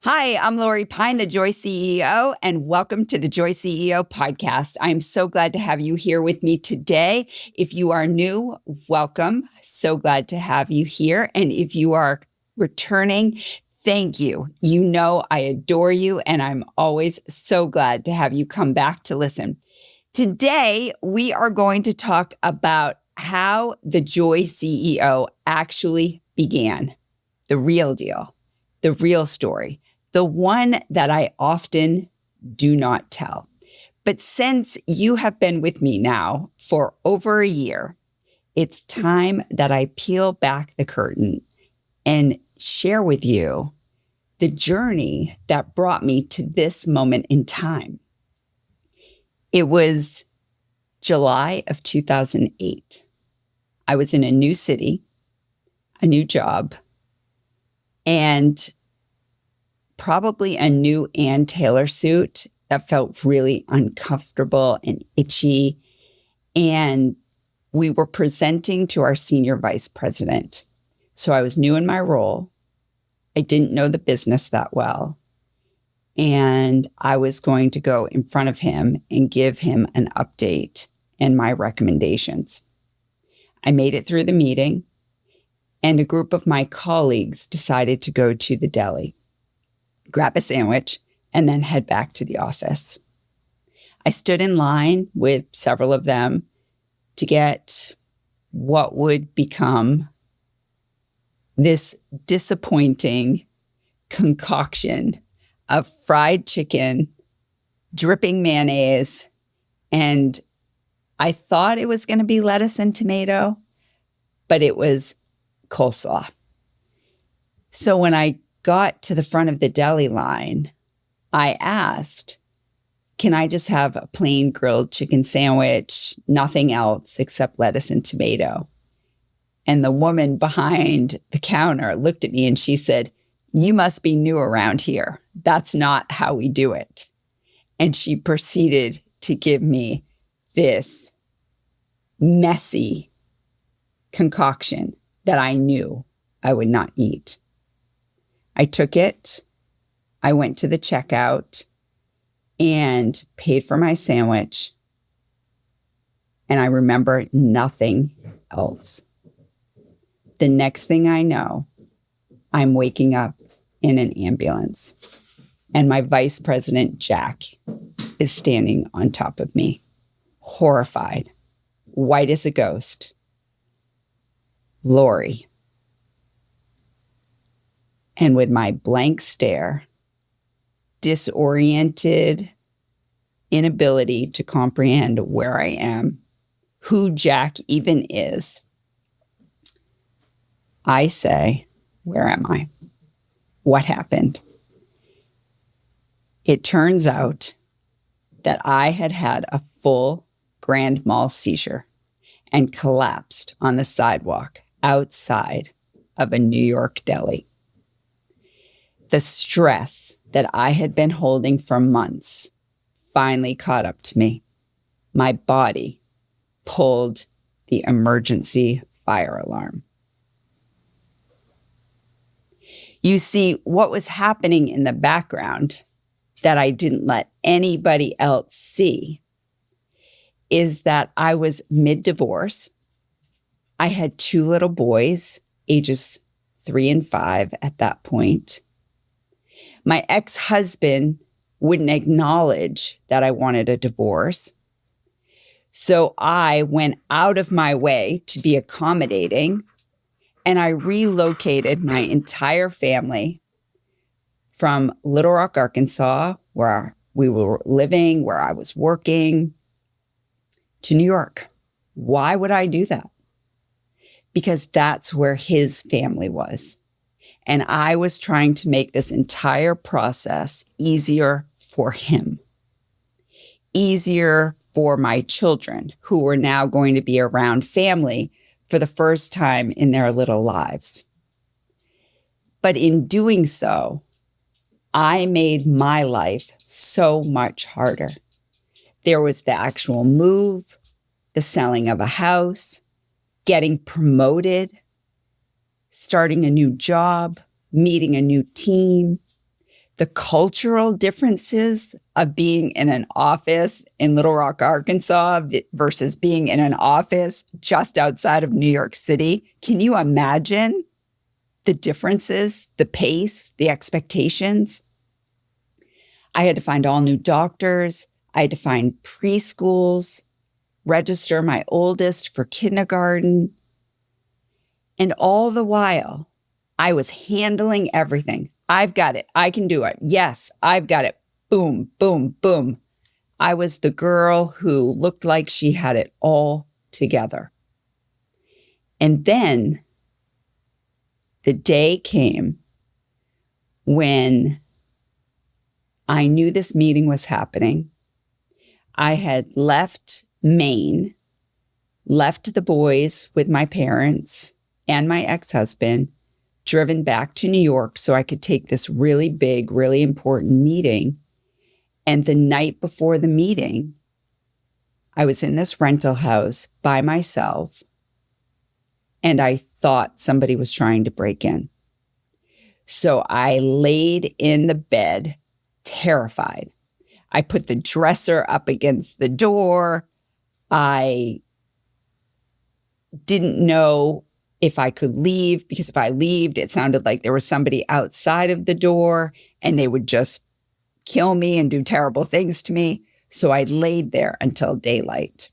Hi, I'm Lori Pyne, the Joy CEO, and welcome to the Joy CEO podcast. I'm so glad to have you here with me today. If you are new, welcome. So glad to have you here. And if you are returning, thank you. You know I adore you, and I'm always so glad to have you come back to listen. Today, we are going to talk about how the Joy CEO actually began. The real deal, the real story. The one that I often do not tell. But since you have been with me now for over a year, it's time that I peel back the curtain and share with you the journey that brought me to this moment in time. It was July of 2008. I was in a new city, a new job, and probably a new Ann Taylor suit that felt really uncomfortable and itchy. And we were presenting to our senior vice president. So I was new in my role. I didn't know the business that well. And I was going to go in front of him and give him an update and my recommendations. I made it through the meeting, and a group of my colleagues decided to go to the deli, grab a sandwich, and then head back to the office. I stood in line with several of them to get what would become this disappointing concoction of fried chicken, dripping mayonnaise, and I thought it was going to be lettuce and tomato, but it was coleslaw. So when I got to the front of the deli line, I asked, can I just have a plain grilled chicken sandwich, nothing else except lettuce and tomato? And the woman behind the counter looked at me and she said, you must be new around here. That's not how we do it. And she proceeded to give me this messy concoction that I knew I would not eat. I took it, I went to the checkout and paid for my sandwich. And I remember nothing else. The next thing I know, I'm waking up in an ambulance and my vice president, Jack, is standing on top of me, horrified, white as a ghost. Lori. And with my blank stare, disoriented, inability to comprehend where I am, who Jack even is, I say, where am I? What happened? It turns out that I had had a full grand mal seizure and collapsed on the sidewalk outside of a New York deli. The stress that I had been holding for months finally caught up to me. My body pulled the emergency fire alarm. You see, what was happening in the background that I didn't let anybody else see is that I was mid-divorce. I had 2 little boys, ages 3 and 5 at that point. My ex-husband wouldn't acknowledge that I wanted a divorce. So I went out of my way to be accommodating, and I relocated my entire family from Little Rock, Arkansas, where we were living, where I was working, to New York. Why would I do that? Because that's where his family was. And I was trying to make this entire process easier for him, easier for my children who were now going to be around family for the first time in their little lives. But in doing so, I made my life so much harder. There was the actual move, the selling of a house, getting promoted, starting a new job, meeting a new team, the cultural differences of being in an office in Little Rock, Arkansas versus being in an office just outside of New York City. Can you imagine the differences, the pace, the expectations? I had to find all new doctors. I had to find preschools, register my oldest for kindergarten. And all the while, I was handling everything. I've got it. I can do it. Yes, I've got it. Boom, boom, boom. I was the girl who looked like she had it all together. And then the day came when I knew this meeting was happening. I had left Maine, left the boys with my parents and my ex-husband, driven back to New York so I could take this really big, really important meeting. And the night before the meeting, I was in this rental house by myself, and I thought somebody was trying to break in. So I laid in the bed, terrified. I put the dresser up against the door. I didn't know if I could leave, because if I left, it sounded like there was somebody outside of the door and they would just kill me and do terrible things to me. So I laid there until daylight.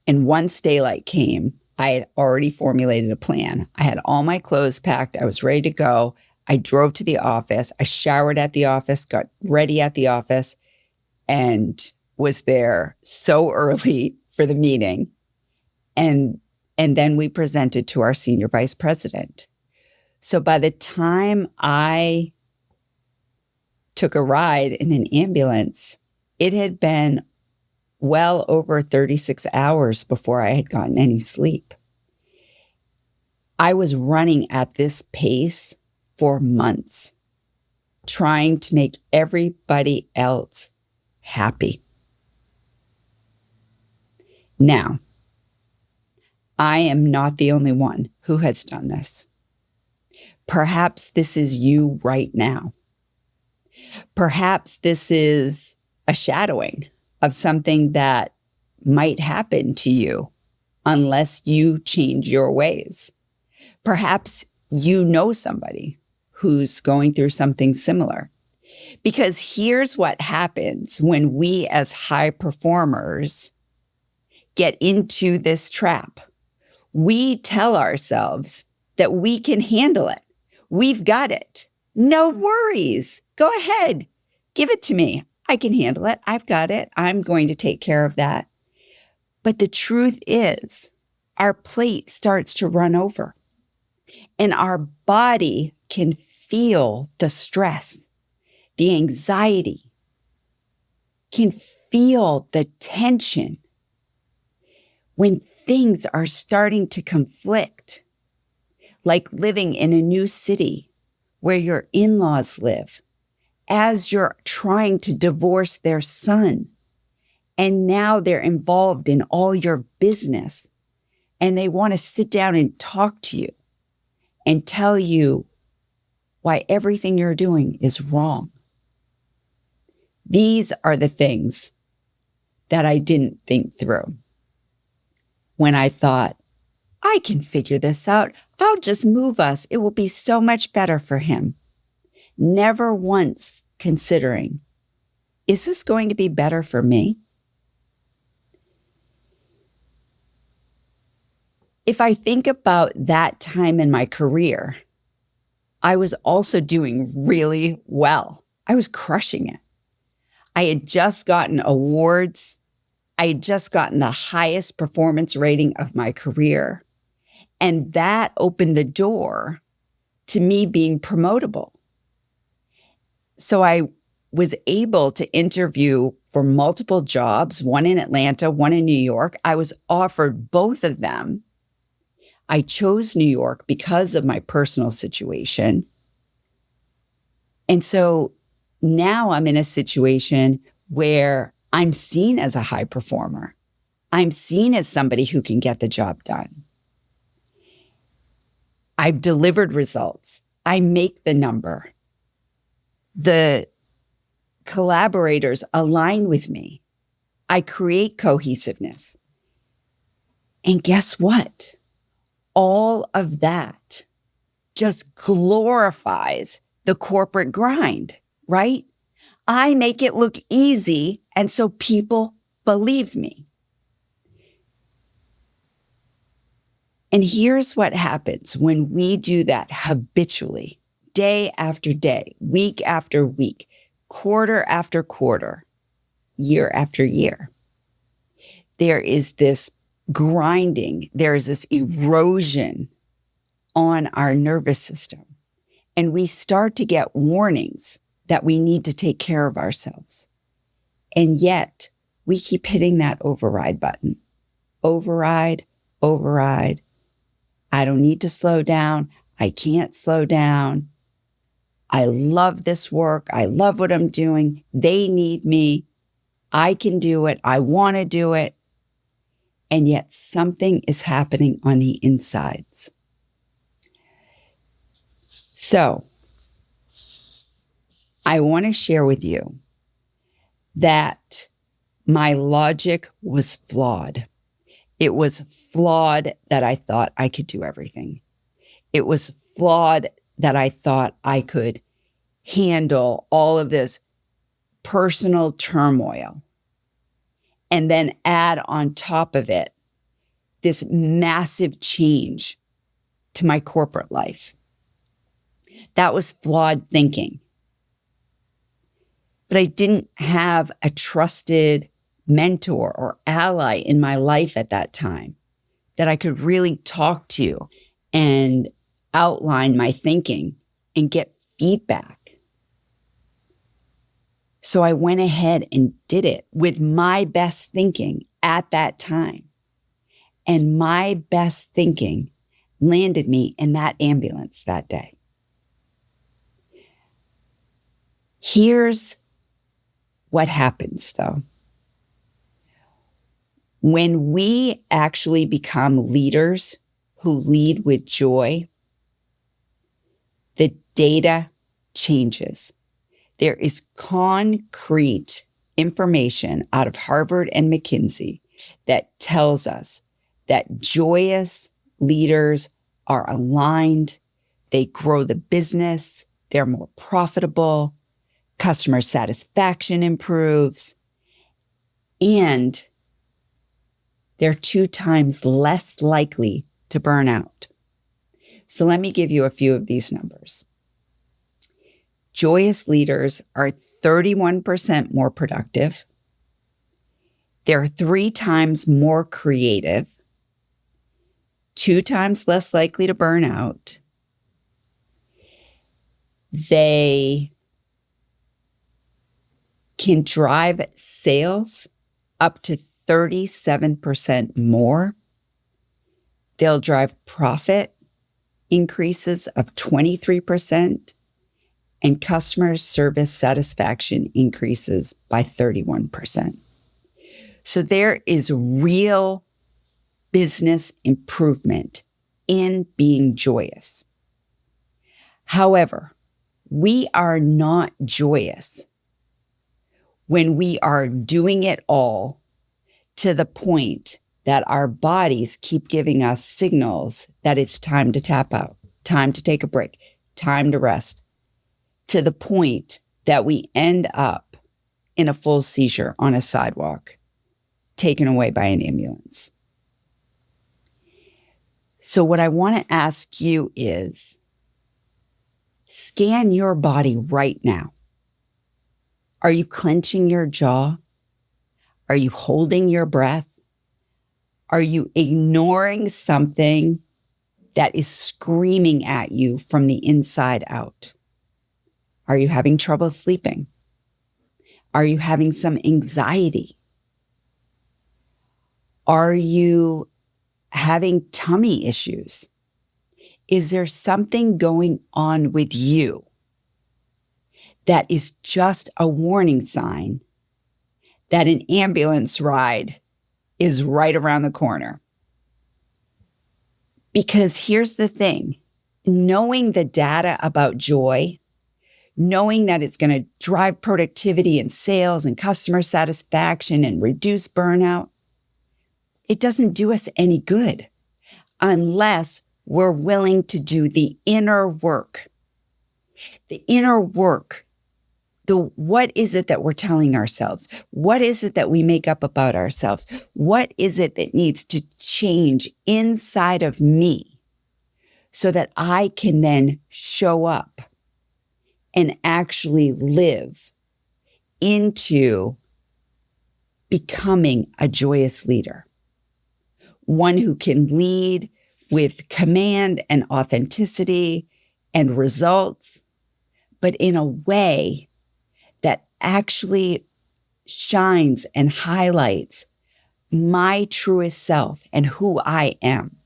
And once daylight came, I had already formulated a plan. I had all my clothes packed. I was ready to go. I drove to the office. I showered at the office, got ready at the office, and was there so early for the meeting. And then we presented to our senior vice president. So by the time I took a ride in an ambulance, it had been well over 36 hours before I had gotten any sleep. I was running at this pace for months, trying to make everybody else happy. Now, I am not the only one who has done this. Perhaps this is you right now. Perhaps this is a shadowing of something that might happen to you unless you change your ways. Perhaps you know somebody who's going through something similar. Because here's what happens when we as high performers get into this trap. We tell ourselves that we can handle it. We've got it. No worries. Go ahead. Give it to me. I can handle it. I've got it. I'm going to take care of that. But the truth is, our plate starts to run over. And our body can feel the stress, the anxiety, can feel the tension when things are starting to conflict, like living in a new city where your in-laws live, as you're trying to divorce their son. And now they're involved in all your business, and they want to sit down and talk to you and tell you why everything you're doing is wrong. These are the things that I didn't think through. When I thought, I can figure this out. I'll just move us. It will be so much better for him. Never once considering, is this going to be better for me? If I think about that time in my career, I was also doing really well. I was crushing it. I had just gotten awards. I had just gotten the highest performance rating of my career. And that opened the door to me being promotable. So I was able to interview for multiple jobs, one in Atlanta, one in New York. I was offered both of them. I chose New York because of my personal situation. And so now I'm in a situation where I'm seen as a high performer. I'm seen as somebody who can get the job done. I've delivered results. I make the number. The collaborators align with me. I create cohesiveness. And guess what? All of that just glorifies the corporate grind, right? I make it look easy, and so people believe me. And here's what happens when we do that habitually, day after day, week after week, quarter after quarter, year after year. There is this grinding, there is this erosion on our nervous system. And we start to get warnings that we need to take care of ourselves. And yet we keep hitting that override button. Override, override. I don't need to slow down. I can't slow down. I love this work. I love what I'm doing. They need me. I can do it. I want to do it. And yet something is happening on the insides. So I want to share with you that my logic was flawed. It was flawed that I thought I could do everything. It was flawed that I thought I could handle all of this personal turmoil and then add on top of it this massive change to my corporate life. That was flawed thinking. But I didn't have a trusted mentor or ally in my life at that time that I could really talk to and outline my thinking and get feedback. So I went ahead and did it with my best thinking at that time. And my best thinking landed me in that ambulance that day. Here's what happens, though. When we actually become leaders who lead with joy, the data changes. There is concrete information out of Harvard and McKinsey that tells us that joyous leaders are aligned, they grow the business, they're more profitable, customer satisfaction improves, and they're 2 times less likely to burn out. So let me give you a few of these numbers. Joyous leaders are 31% more productive. They're 3 times more creative, 2 times less likely to burn out. They can drive sales up to 37% more. They'll drive profit increases of 23%, and customer service satisfaction increases by 31%. So there is real business improvement in being joyous. However, we are not joyous when we are doing it all to the point that our bodies keep giving us signals that it's time to tap out, time to take a break, time to rest, to the point that we end up in a full seizure on a sidewalk, taken away by an ambulance. So what I want to ask you is, scan your body right now. Are you clenching your jaw? Are you holding your breath? Are you ignoring something that is screaming at you from the inside out? Are you having trouble sleeping? Are you having some anxiety? Are you having tummy issues? Is there something going on with you that is just a warning sign that an ambulance ride is right around the corner? Because here's the thing, knowing the data about joy, knowing that it's going to drive productivity and sales and customer satisfaction and reduce burnout, it doesn't do us any good unless we're willing to do the inner work. The inner work. What is it that we're telling ourselves? What is it that we make up about ourselves? What is it that needs to change inside of me so that I can then show up and actually live into becoming a joyous leader? One who can lead with command and authenticity and results, but in a way that actually shines and highlights my truest self and who I am.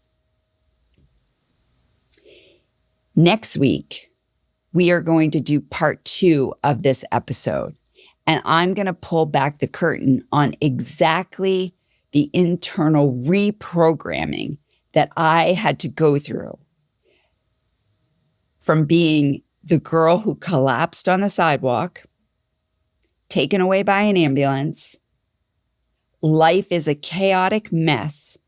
Next week, we are going to do part 2 of this episode, and I'm going to pull back the curtain on exactly the internal reprogramming that I had to go through from being the girl who collapsed on the sidewalk, taken away by an ambulance. Life is a chaotic mess,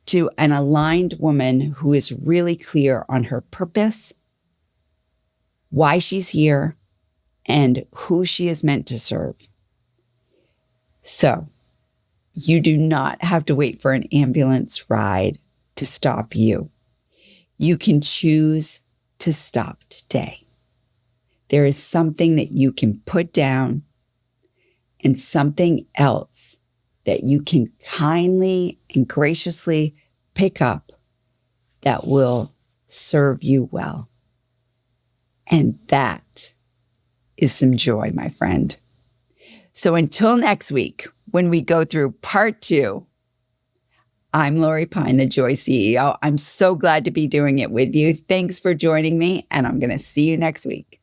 to an aligned woman who is really clear on her purpose, why she's here, and who she is meant to serve. So you do not have to wait for an ambulance ride to stop you. You can choose to stop today. There is something that you can put down and something else that you can kindly and graciously pick up that will serve you well. And that is some joy, my friend. So until next week, when we go through part 2, I'm Lori Pyne, the Joy CEO. I'm so glad to be doing it with you. Thanks for joining me, and I'm going to see you next week.